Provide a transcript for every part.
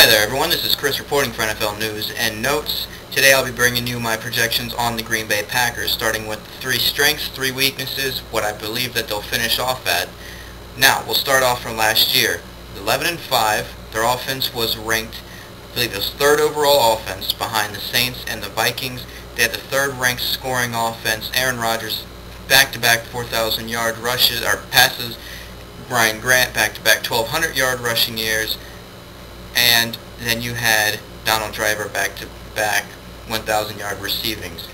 Hi there everyone, this is Chris reporting for NFL News and Notes. Today I'll be bringing you my projections on the Green Bay Packers, starting with 3 strengths, 3 weaknesses, what I believe that they'll finish off at. Now, we'll start off from last year. 11-5, their offense was ranked, I believe it was 3rd overall offense behind the Saints and the Vikings. They had the 3rd ranked scoring offense. Aaron Rodgers, back-to-back 4,000-yard rushes or passes. Brian Grant, back-to-back 1,200-yard rushing years. And then you had Donald Driver back-to-back 1,000-yard receivings.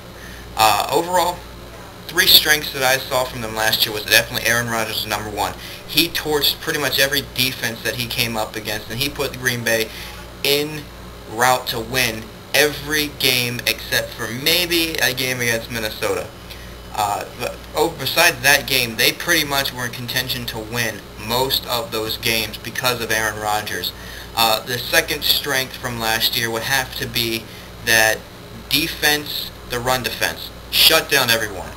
Overall, 3 strengths that I saw from them last year was definitely Aaron Rodgers was number 1. He torched pretty much every defense that he came up against, and he put the Green Bay in route to win every game except for maybe a game against Minnesota. Besides that game, they pretty much were in contention to win most of those games because of Aaron Rodgers. The second strength from last year would have to be that defense, the run defense, shut down everyone.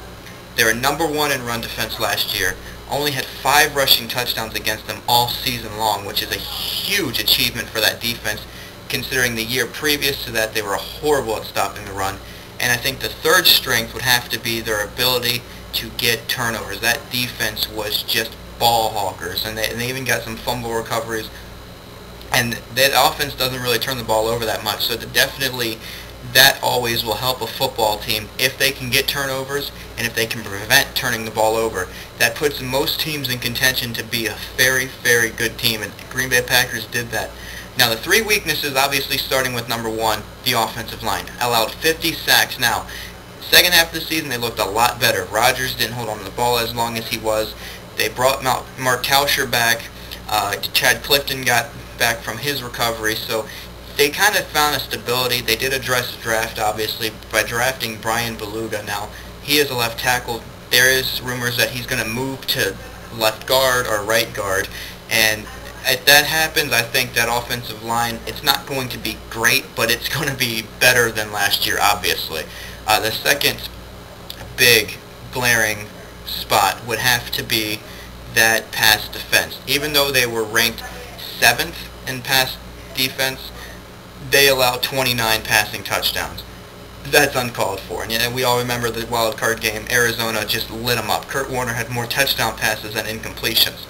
They were number 1 in run defense last year, only had 5 rushing touchdowns against them all season long, which is a huge achievement for that defense, considering the year previous to that they were horrible at stopping the run. And I think the third strength would have to be their ability to get turnovers. That defense was just ball hawkers, and they even got some fumble recoveries. And that offense doesn't really turn the ball over that much, so that always will help a football team if they can get turnovers and if they can prevent turning the ball over. That puts most teams in contention to be a very, very good team, and the Green Bay Packers did that. Now, the 3 weaknesses, obviously starting with number 1, the offensive line. Allowed 50 sacks. Now, second half of the season, they looked a lot better. Rodgers didn't hold on to the ball as long as he was. They brought Mark Tauscher back. Chad Clifton got back from his recovery, so they kind of found a stability. They did address the draft, obviously, by drafting Brian Beluga. Now, he is a left tackle. There is rumors that he's going to move to left guard or right guard, and if that happens, I think that offensive line, it's not going to be great, but it's going to be better than last year, obviously. The second big glaring spot would have to be that pass defense. Even though they were ranked 7th in pass defense, they allowed 29 passing touchdowns. That's uncalled for. And we all remember the wild card game. Arizona just lit them up. Kurt Warner had more touchdown passes than incompletions.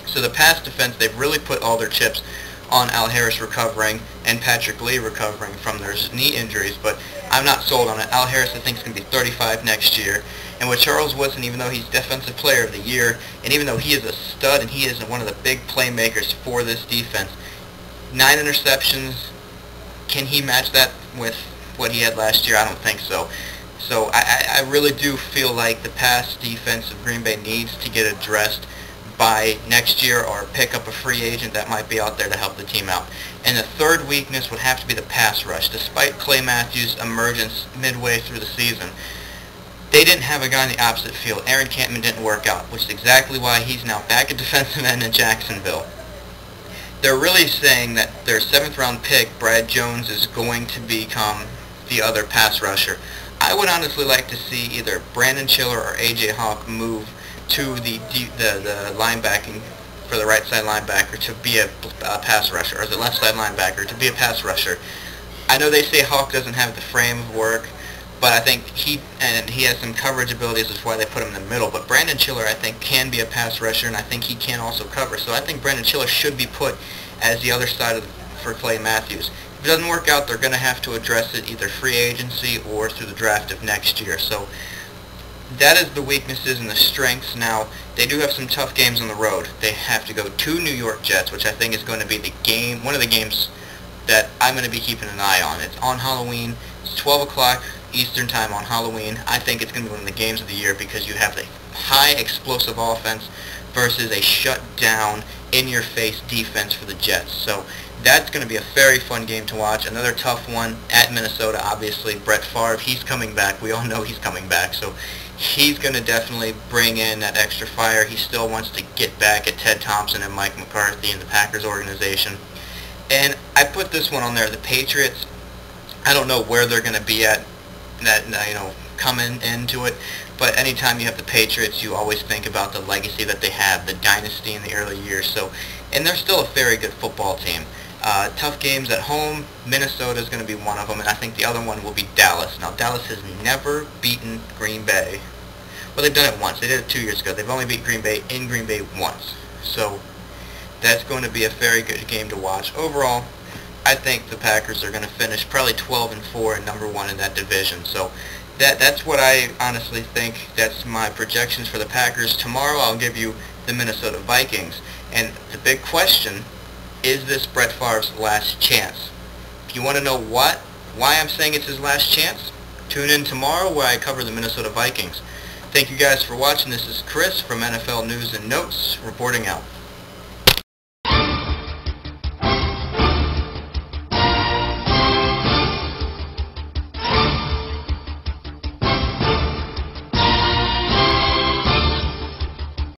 So the pass defense, they've really put all their chips on Al Harris recovering and Patrick Lee recovering from their knee injuries, but I'm not sold on it. Al Harris, I think, is going to be 35 next year. And with Charles Woodson, even though he's Defensive Player of the Year, and even though he is a stud and he is one of the big playmakers for this defense, 9 interceptions, can he match that with what he had last year? I don't think so. So I really do feel like the pass defense of Green Bay needs to get addressed by next year or pick up a free agent that might be out there to help the team out. And the third weakness would have to be the pass rush. Despite Clay Matthews' emergence midway through the season, they didn't have a guy in the opposite field. Aaron Campman didn't work out, which is exactly why he's now back at defensive end in Jacksonville. They're really saying that their 7th round pick, Brad Jones, is going to become the other pass rusher. I would honestly like to see either Brandon Chiller or A.J. Hawk move to the linebacking for the right side linebacker to be a pass rusher, or the left side linebacker to be a pass rusher. I know they say Hawk doesn't have the frame of work, but I think he has some coverage abilities, that's why they put him in the middle. But Brandon Chiller, I think, can be a pass rusher, and I think he can also cover. So I think Brandon Chiller should be put as the other side for Clay Matthews. If it doesn't work out, they're going to have to address it either free agency or through the draft of next year. So that is the weaknesses and the strengths. Now, they do have some tough games on the road. They have to go to New York Jets, which I think is going to be one of the games that I'm going to be keeping an eye on. It's on Halloween. It's 12 o'clock Eastern Time on Halloween. I think it's going to be one of the games of the year because you have the high explosive offense versus a shut-down, in-your-face defense for the Jets. So that's going to be a very fun game to watch. Another tough one at Minnesota, obviously. Brett Favre, he's coming back. We all know he's coming back. So he's going to definitely bring in that extra fire. He still wants to get back at Ted Thompson and Mike McCarthy and the Packers organization. And I put this one on there. The Patriots, I don't know where they're going to be at coming into it, but anytime you have the Patriots, you always think about the legacy that they have, the dynasty in the early years. So, and they're still a very good football team. Tough games at home. Minnesota is going to be one of them, and I think the other one will be Dallas. Now, Dallas has never beaten Green Bay. Well, they've done it once. They did it 2 years ago. They've only beat Green Bay in Green Bay once. So that's going to be a very good game to watch. Overall, I think the Packers are going to finish probably 12-4 and number one in that division. So that's what I honestly think. That's my projections for the Packers. Tomorrow I'll give you the Minnesota Vikings. And the big question, is this Brett Favre's last chance? If you want to know why I'm saying it's his last chance, tune in tomorrow where I cover the Minnesota Vikings. Thank you guys for watching. This is Chris from NFL News and Notes reporting out.